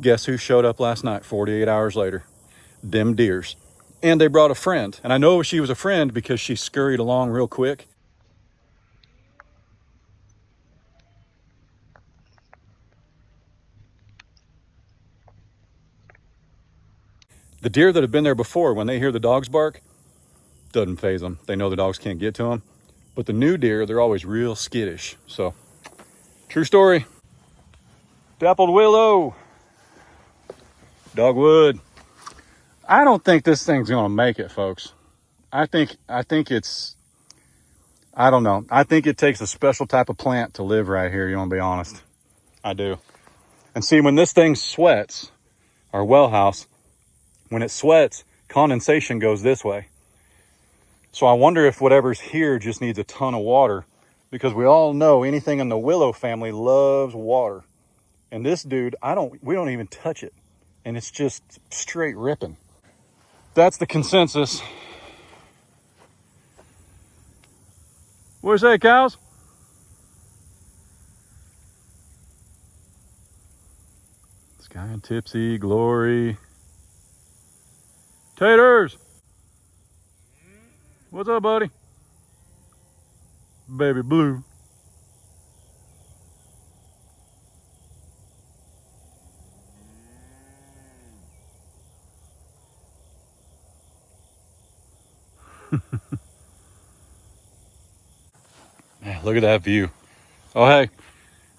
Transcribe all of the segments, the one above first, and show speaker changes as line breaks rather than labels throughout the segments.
Guess who showed up last night, 48 hours later? Them deers. And they brought a friend. And I know she was a friend because she scurried along real quick. The deer that have been there before, when they hear the dogs bark, doesn't faze them. They know the dogs can't get to them. But the new deer, they're always real skittish. So, true story. Dappled willow. Dogwood. I don't think this thing's gonna make it, folks. I think it's, I don't know. I think it takes a special type of plant to live right here, you wanna be honest. I do. And see, when this thing sweats, our well house, when it sweats, condensation goes this way. So I wonder if whatever's here just needs a ton of water, because we all know anything in the willow family loves water. And this dude, we don't even touch it. And it's just straight ripping. That's the consensus. What do you say, cows? Sky and Tipsy, Glory. Taters! What's up, buddy? Baby Blue. Man, look at that view. Oh, hey,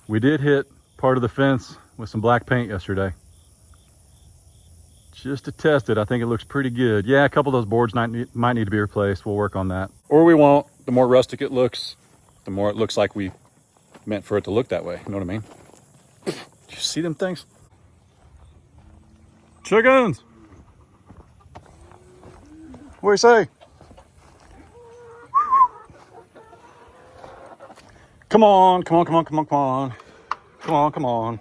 we did hit part of the fence with some black paint yesterday. Just to test it, I think it looks pretty good. Yeah, a couple of those boards might need to be replaced. We'll work on that. Or we won't. The more rustic it looks, the more it looks like we meant for it to look that way. You know what I mean? Did you see them things? Chickens! What do you say? Come on, come on, come on, come on, come on. Come on, come on.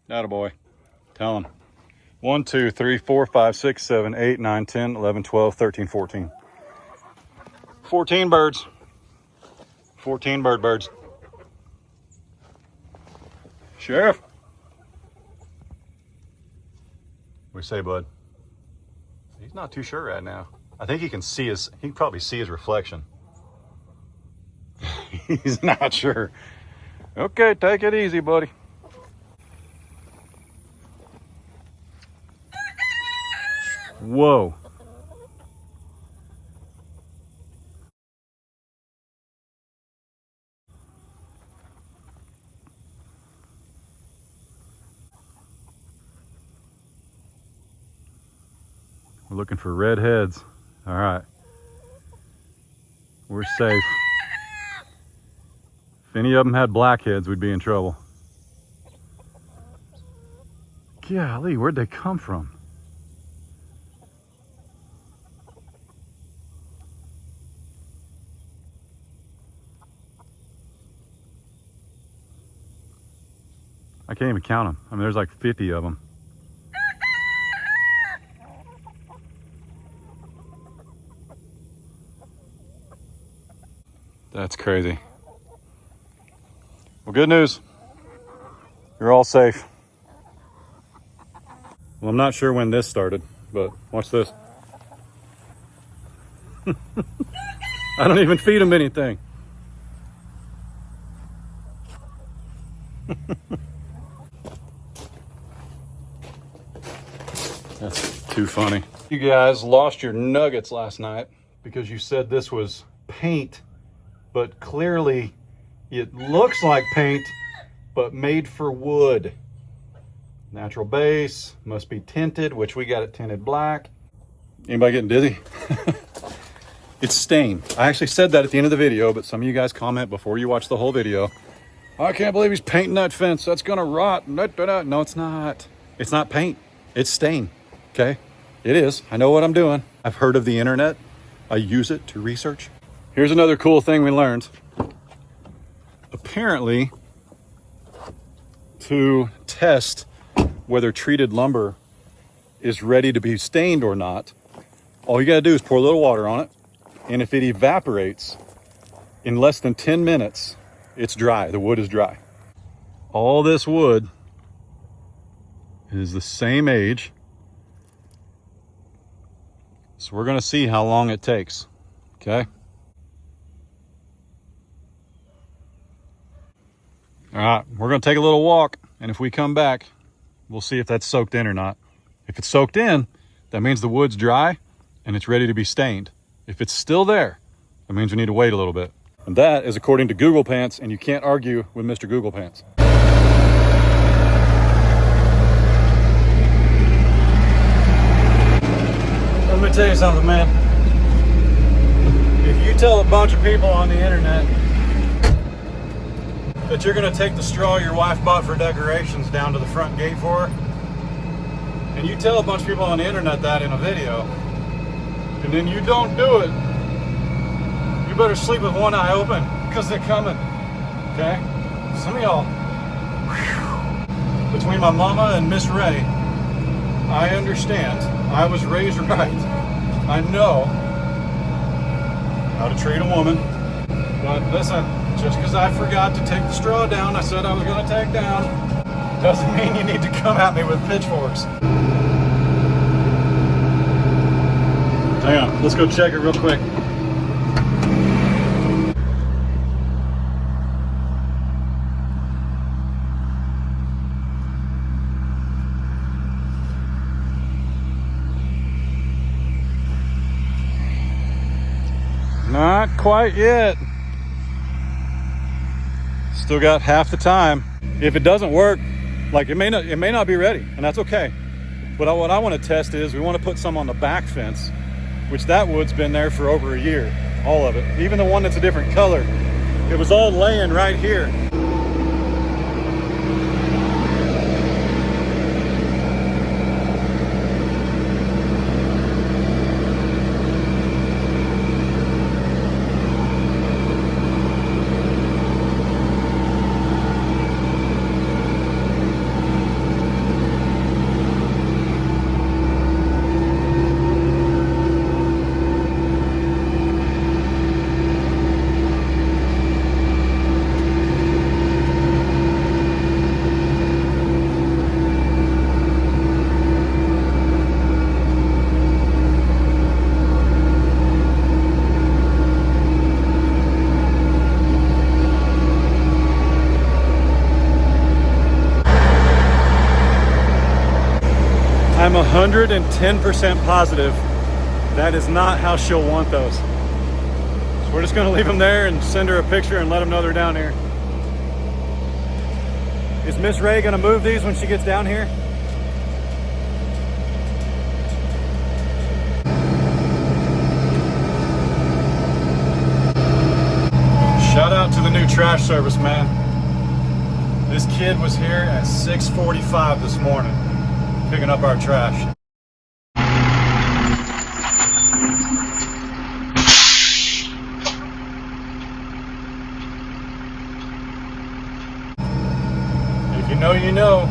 Attaboy. Tell him. 1, 2, 3, 4, 5, 6, 7, 8, 9, 10, 11, 12, 13, 14. 14 birds. 14 birds. Sheriff. What do you say, bud? He's not too sure right now. I think he can probably see his reflection. He's not sure. Okay, take it easy, buddy. Whoa. We're looking for red heads. All right. We're safe. If any of them had black heads, we'd be in trouble. Golly, where'd they come from? I can't even count them. I mean, there's like 50 of them. That's crazy. Well, good news. You're all safe. Well, I'm not sure when this started, but watch this. I don't even feed them anything. That's too funny. You guys lost your nuggets last night because you said this was paint, but clearly it looks like paint, but made for wood. Natural base, must be tinted, which we got it tinted black. Anybody getting dizzy? It's stained. I actually said that at the end of the video, but some of you guys comment before you watch the whole video. I can't believe he's painting that fence. That's gonna rot. No, it's not. It's not paint. It's stain. Okay? It is. I know what I'm doing. I've heard of the internet. I use it to research. Here's another cool thing we learned. Apparently, to test whether treated lumber is ready to be stained or not, all you gotta do is pour a little water on it, and if it evaporates in less than 10 minutes, it's dry. The wood is dry. All this wood is the same age, so we're gonna see how long it takes, okay? All right, we're gonna take a little walk, and if we come back, we'll see if that's soaked in or not. If it's soaked in, that means the wood's dry and it's ready to be stained. If it's still there, that means we need to wait a little bit. And that is according to Google Pants, and you can't argue with Mr. Google Pants. Let me tell you something, man. If you tell a bunch of people on the internet that you're gonna take the straw your wife bought for decorations down to the front gate for her, and you tell a bunch of people on the internet that in a video, and then you don't do it, you better sleep with one eye open, because they're coming, okay? Some of y'all, between my mama and Miss Rae, I understand. I was raised right. I know how to treat a woman. But listen, just because I forgot to take the straw down, I said I was going to take down, doesn't mean you need to come at me with pitchforks. Hang on, let's go check it real quick. Not quite yet. Still got half the time. If it doesn't work, like it may not be ready, and that's okay. But what I want to test is we want to put some on the back fence, which that wood's been there for over a year, all of it. Even the one that's a different color. It was all laying right here. I'm 110% positive that is not how she'll want those. So we're just gonna leave them there and send her a picture and let them know they're down here. Is Miss Rae gonna move these when she gets down here? Shout out to the new trash service, man. This kid was here at 6:45 this morning, picking up our trash. If you know, you know.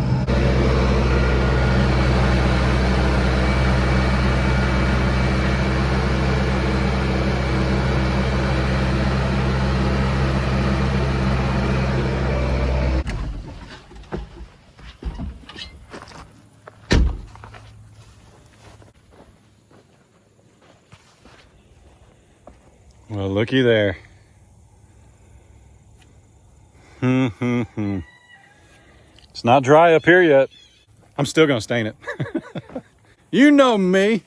Well, looky there. It's not dry up here yet. I'm still gonna stain it. You know me.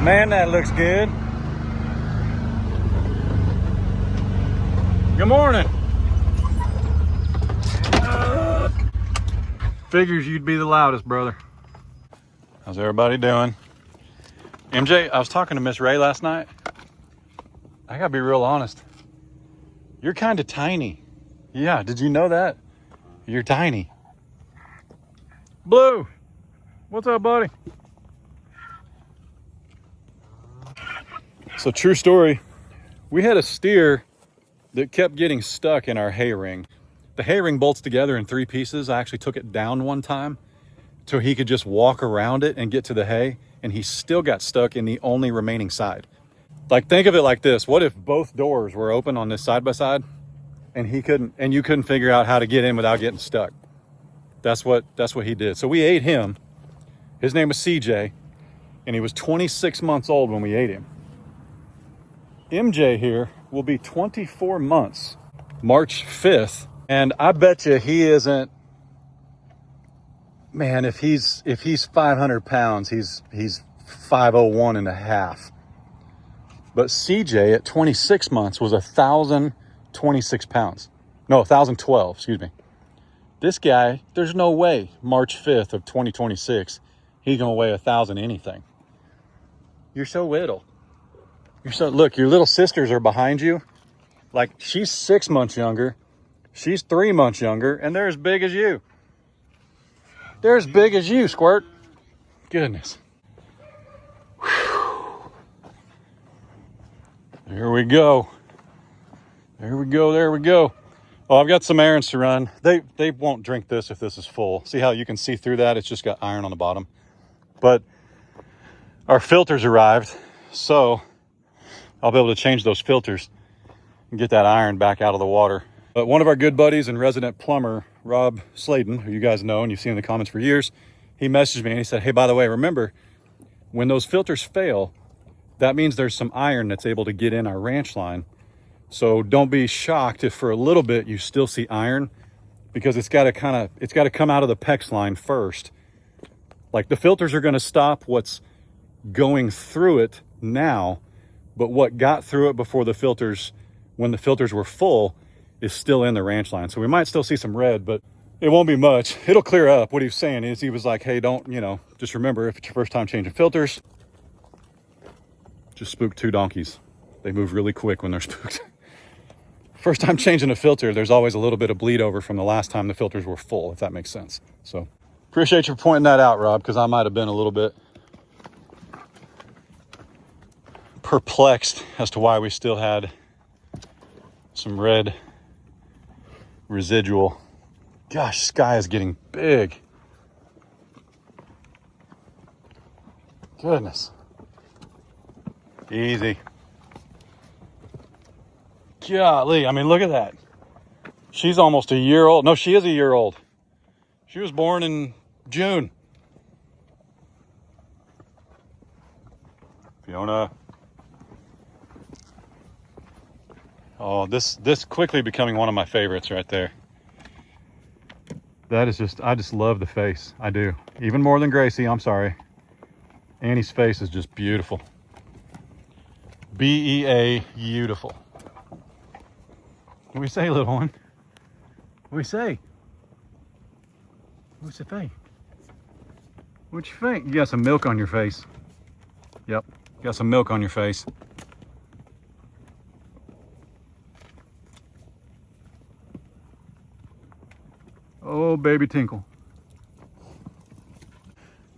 Man, that looks good. Good morning. Figures you'd be the loudest, brother. How's everybody doing? MJ, I was talking to Miss Rae last night. I gotta be real honest. You're kind of tiny. Yeah, did you know that? You're tiny. Blue, what's up, buddy? So true story, we had a steer that kept getting stuck in our hay ring. The hay ring bolts together in 3 pieces. I actually took it down one time so he could just walk around it and get to the hay, and he still got stuck in the only remaining side. Like, think of it like this. What if both doors were open on this side by side and you couldn't figure out how to get in without getting stuck? That's what he did. So we ate him. His name was CJ, and he was 26 months old when we ate him. MJ here will be 24 months, March 5th. And I bet you he isn't, man, if he's 500 pounds, he's 501 and a half. But CJ at 26 months was 1,026 pounds. No, 1,012, excuse me. This guy, there's no way March 5th of 2026, he's gonna weigh 1,000 anything. You're so little. Look, your little sisters are behind you. Like, she's 6 months younger, she's 3 months younger, and they're as big as you. They're as big as you, Squirt. Goodness. Whew. There we go. There we go, there we go. Oh, I've got some errands to run. They won't drink this if this is full. See how you can see through that? It's just got iron on the bottom. But our filters arrived, so I'll be able to change those filters and get that iron back out of the water. But one of our good buddies and resident plumber, Rob Sladen, who you guys know and you've seen in the comments for years, he messaged me and he said, hey, by the way, remember, when those filters fail, that means there's some iron that's able to get in our ranch line. So don't be shocked if for a little bit you still see iron, because it's got to come out of the PEX line first. Like, the filters are going to stop what's going through it now, but what got through it before the filters, when the filters were full, is still in the ranch line. So we might still see some red, but it won't be much. It'll clear up. What he was saying is, he was like, hey, don't, just remember, if it's your first time changing filters, just spook 2 donkeys. They move really quick when they're spooked. First time changing a filter, there's always a little bit of bleed over from the last time the filters were full, if that makes sense. So appreciate you pointing that out, Rob, because I might have been a little bit perplexed as to why we still had some red residual. Gosh, this guy is getting big. Goodness. Easy. Golly, I mean, look at that. She's almost a year old. No, she is a year old. She was born in June. Fiona. Oh, this quickly becoming one of my favorites right there. That is just, I just love the face. I do. Even more than Gracie, I'm sorry. Annie's face is just beautiful. B-E-A, beautiful. What do we say, little one? What do we say? What's it think? What you think? You got some milk on your face. Yep, got some milk on your face. Oh, baby Tinkle.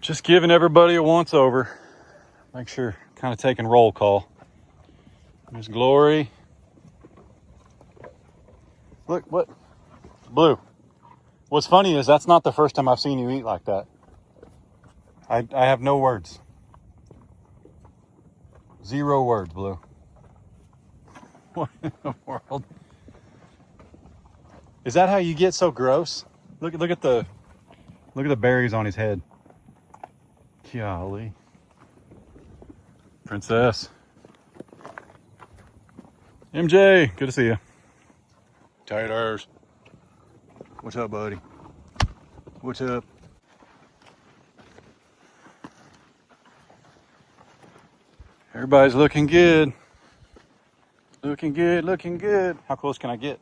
Just giving everybody a once over. Make sure, kind of taking roll call. There's Glory. Look, what? Blue. What's funny is that's not the first time I've seen you eat like that. I have no words. 0 words, Blue. What in the world? Is that how you get so gross? Look at the berries on his head. Golly. Princess. MJ, good to see you. Taters. What's up, buddy? What's up? Everybody's looking good. Looking good, looking good. How close can I get?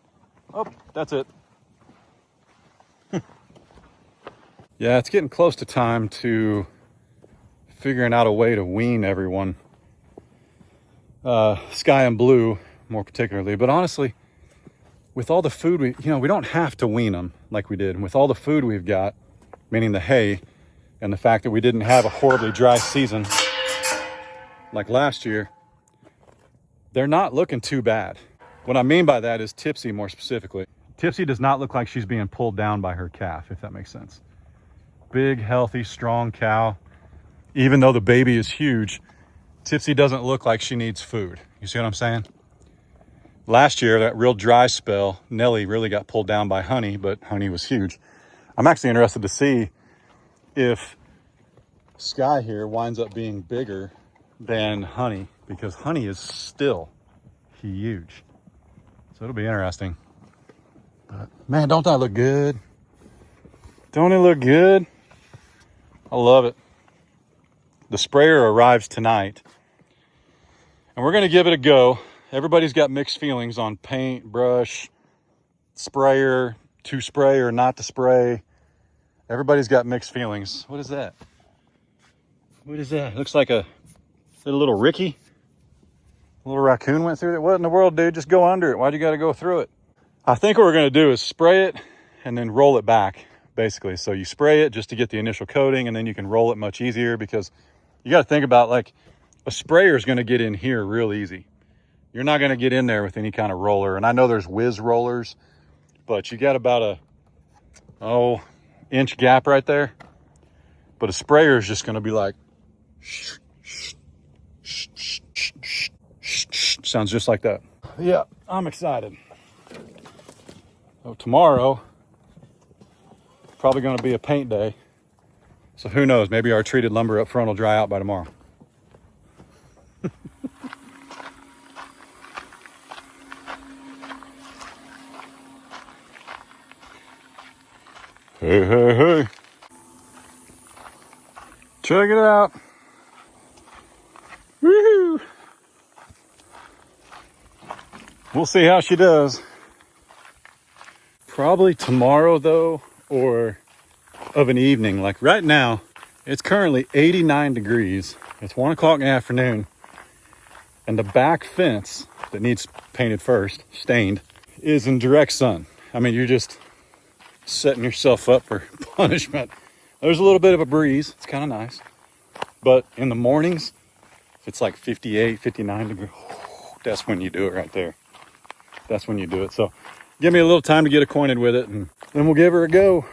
Oh, that's it. Yeah, it's getting close to time to figuring out a way to wean everyone. Sky and Blue, more particularly. But honestly, with all the food we don't have to wean them like we did. And with all the food we've got, meaning the hay, and the fact that we didn't have a horribly dry season like last year, they're not looking too bad. What I mean by that is Tipsy more specifically. Tipsy does not look like she's being pulled down by her calf, if that makes sense. Big, healthy, strong cow. Even though the baby is huge, Tipsy doesn't look like she needs food. You see what I'm saying? Last year, that real dry spell, Nelly really got pulled down by Honey, but Honey was huge. I'm actually interested to see if Sky here winds up being bigger than Honey, because Honey is still huge. So it'll be interesting. But man, don't that look good? Don't it look good? I love it. The sprayer arrives tonight, and we're going to give it a go. Everybody's got mixed feelings on paint, brush, sprayer, to spray or not to spray. Everybody's got mixed feelings. What is that? What is that? It looks like a little Ricky. A little raccoon went through it. What in the world, dude? Just go under it. Why'd you got to go through it? I think what we're going to do is spray it and then roll it back, basically. So you spray it just to get the initial coating, and then you can roll it much easier, because you got to think about, like, a sprayer is going to get in here real easy. You're not going to get in there with any kind of roller. And I know there's whiz rollers, but you got about a, inch gap right there. But a sprayer is just going to be like, sounds just like that. Yeah, I'm excited. So tomorrow, probably going to be a paint day. So who knows, maybe our treated lumber up front will dry out by tomorrow. Hey, hey, hey. Check it out. Woohoo! We'll see how she does. Probably tomorrow though, or of an evening. Like right now, it's currently 89 degrees. It's 1 o'clock in the afternoon. And the back fence that needs painted first, stained, is in direct sun. I mean, you're just setting yourself up for punishment. There's a little bit of a breeze. It's kind of nice. But in the mornings, if it's like 58, 59 degrees, that's when you do it right there. That's when you do it. So give me a little time to get acquainted with it, and then we'll give her a go.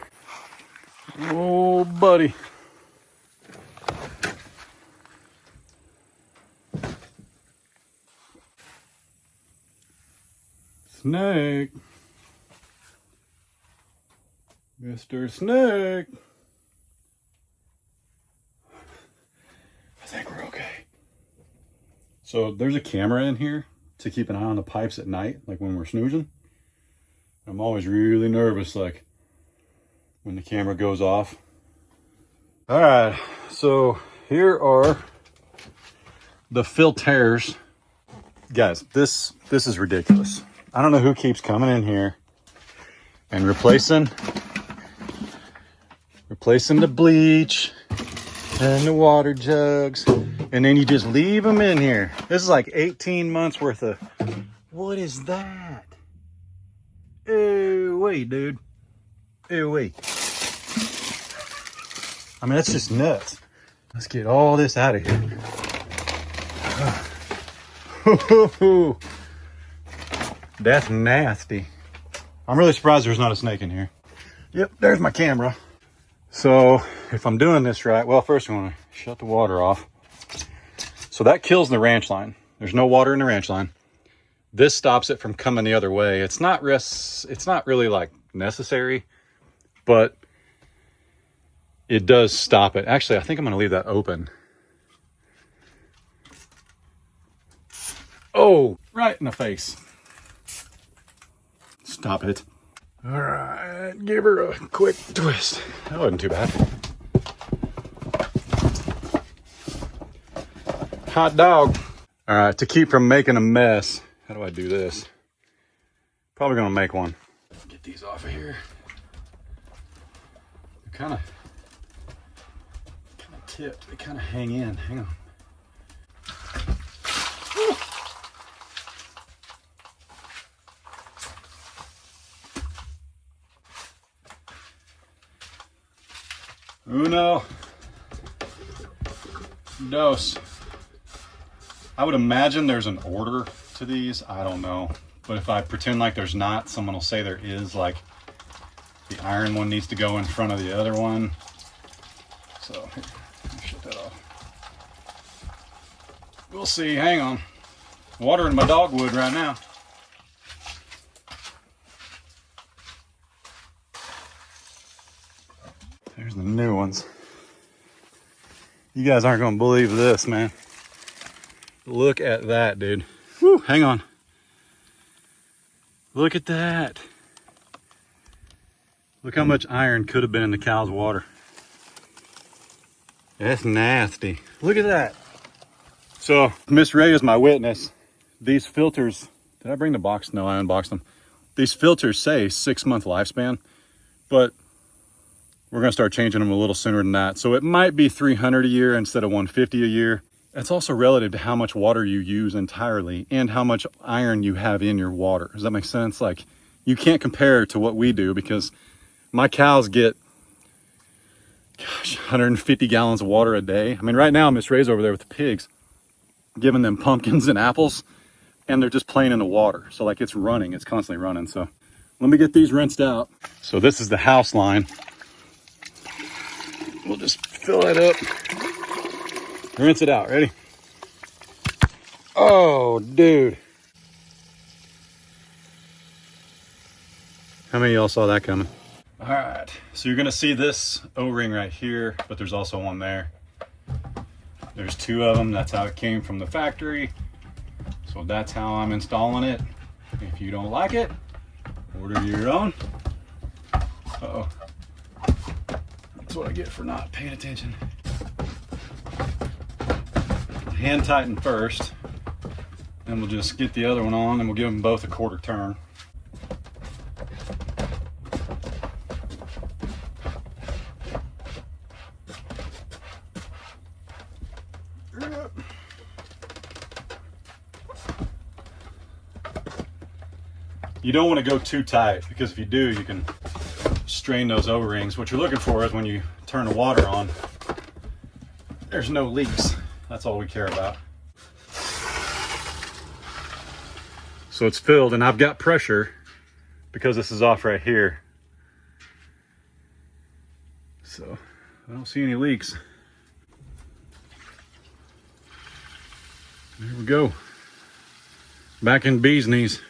Oh, buddy. Snake. Mr. Snake. I think we're okay. So there's a camera in here to keep an eye on the pipes at night, like when we're snoozing. I'm always really nervous, like when the camera goes off. All right, so here are the filters. Guys, this is ridiculous. I don't know who keeps coming in here and replacing the bleach and the water jugs, and then you just leave them in here. This is like 18 months worth of, what is that? Ew, wait, dude. Ew, wait. I mean, that's just nuts. Let's get all this out of here. That's nasty. I'm really surprised there's not a snake in here. Yep, there's my camera. So if I'm doing this right, well, first I want to shut the water off. So that kills the ranch line. There's no water in the ranch line. This stops it from coming the other way. It's not really like necessary, but it does stop it. Actually, I think I'm going to leave that open. Oh, right in the face. Stop it. All right, give her a quick twist. That wasn't too bad. Hot dog. All right, to keep from making a mess, how do I do this? Probably gonna make one. Get these off of here. They're kind of tipped. They kind of hang in. Hang on. Uno, dos. I would imagine there's an order to these. I don't know. But if I pretend like there's not, someone will say there is, like the iron one needs to go in front of the other one. So here, let me shut that off. We'll see. Hang on. Watering my dogwood right now. There's the new ones. You guys aren't going to believe this, man. Look at that, dude. Woo, hang on. Look at that. Look how much iron could have been in the cow's water. That's nasty. Look at that. So, Miss Rae is my witness. These filters, did I bring the box? No, I unboxed them. These filters say 6-month lifespan, but we're gonna start changing them a little sooner than that. So it might be 300 a year instead of 150 a year. It's also relative to how much water you use entirely and how much iron you have in your water. Does that make sense? Like, you can't compare to what we do because my cows get, gosh, 150 gallons of water a day. I mean, right now, Miss Rae's over there with the pigs, giving them pumpkins and apples, and they're just playing in the water. So like it's running, it's constantly running. So let me get these rinsed out. So this is the house line. We'll just fill that up. Rinse it out. Ready? Oh, dude. How many of y'all saw that coming? All right. So you're going to see this O-ring right here, but there's also one there. There's 2 of them. That's how it came from the factory. So that's how I'm installing it. If you don't like it, order your own. Uh-oh. That's what I get for not paying attention. Hand tighten first, then we'll just get the other one on and we'll give them both a 1/4 turn. You don't want to go too tight because if you do, you can strain those O-rings. What you're looking for is when you turn the water on, there's no leaks. That's all we care about. So it's filled and I've got pressure because this is off right here. So I don't see any leaks. There we go. Back in bee's knees.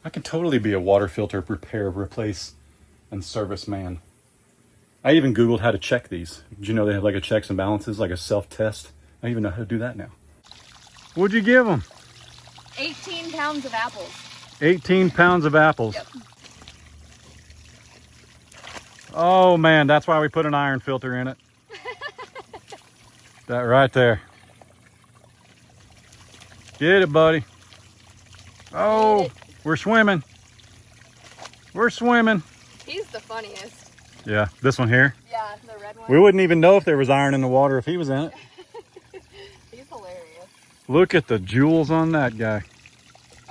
I could totally be a water filter repair, replace, and service man. I even Googled how to check these. Did you know they have like a checks and balances, like a self-test? I even know how to do that now. What'd you give them?
18 pounds of apples.
18 pounds of apples.
Yep.
Oh man, that's why we put an iron filter in it. That right there. Get it, buddy. Oh, we're swimming. We're swimming.
He's the funniest.
Yeah, this one here.
Yeah, the red one.
We wouldn't even know if there was iron in the water if he was in it.
He's hilarious.
Look at the jewels on that guy.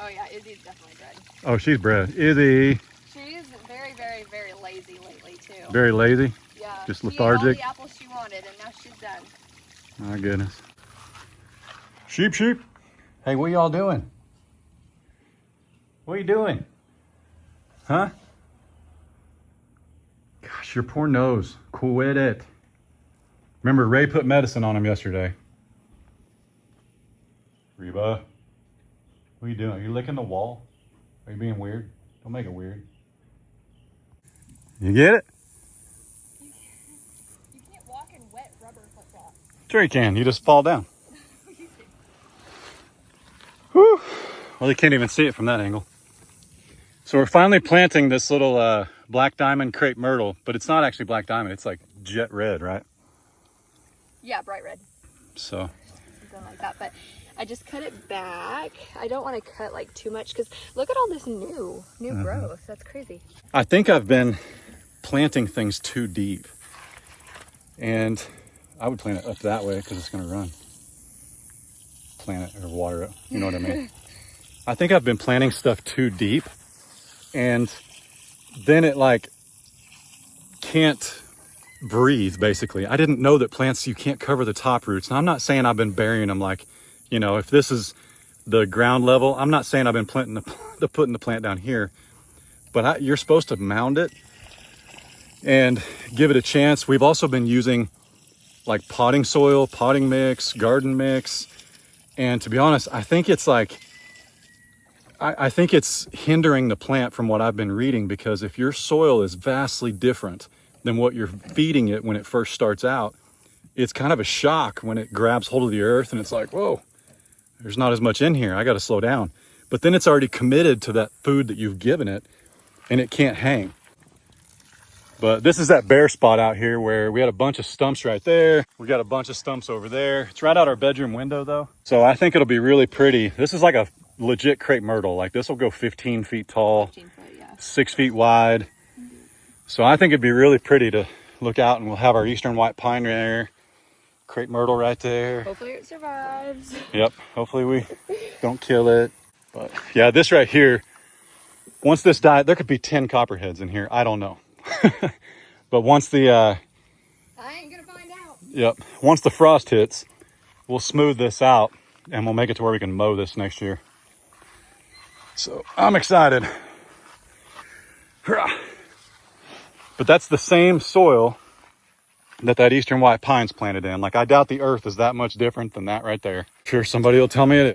Oh yeah, Izzy's definitely bred.
Oh, she's bred. Izzy.
She's very, very, very lazy lately too.
Very lazy.
Yeah.
Just
She ate
lethargic.
all the apples she wanted, and now she's done.
My goodness. Sheep, sheep. Hey, what y'all doing? What are you doing? Huh? Gosh, your poor nose. Quit it. Remember, Ray put medicine on him yesterday. Reba, what are you doing? Are you licking the wall? Are you being weird? Don't make it weird. You get it?
You can't walk in wet rubber flip-flops.
Sure you can. You just fall down. Whew. Well, they can't even see it from that angle. So we're finally planting this little black diamond crepe myrtle, but it's not actually black diamond. It's like jet red, right?
Yeah, bright red.
So.
Something like that, but I just cut it back. I don't want to cut like too much because look at all this new growth. That's crazy.
I think I've been planting things too deep, and I would plant it up that way because it's going to run. Plant it or water it. You know what I mean? I think I've been planting stuff too deep, and then it like can't breathe, basically. I didn't know that plants, you can't cover the top roots. Now, I'm not saying I've been burying them like, you know, if this is the ground level, I'm not saying I've been putting the plant down here, but you're supposed to mound it and give it a chance. We've also been using like potting soil, potting mix, garden mix. And to be honest, I think it's like, I think it's hindering the plant from what I've been reading, because if your soil is vastly different than what you're feeding it when it first starts out, it's kind of a shock when it grabs hold of the earth and it's like, whoa, there's not as much in here. I got to slow down. But then it's already committed to that food that you've given it and it can't hang. But this is that bare spot out here where we had a bunch of stumps right there. We got a bunch of stumps over there. It's right out our bedroom window though. So I think it'll be really pretty. This is like a legit crepe myrtle. Like this will go 15 feet tall,
15 foot, yeah.
6 feet wide. So I think it'd be really pretty to look out, and we'll have our eastern white pine there, crepe myrtle right there.
Hopefully it survives.
Yep, hopefully we don't kill it. But yeah, this right here, once this died, there could be 10 copperheads in here. I don't know. But once the
I ain't gonna find out.
Yep, once the frost hits, we'll smooth this out and we'll make it to where we can mow this next year. So I'm excited. But that's the same soil that eastern white pine's planted in. Like, I doubt the earth is that much different than that right there. Sure, somebody will tell me it is.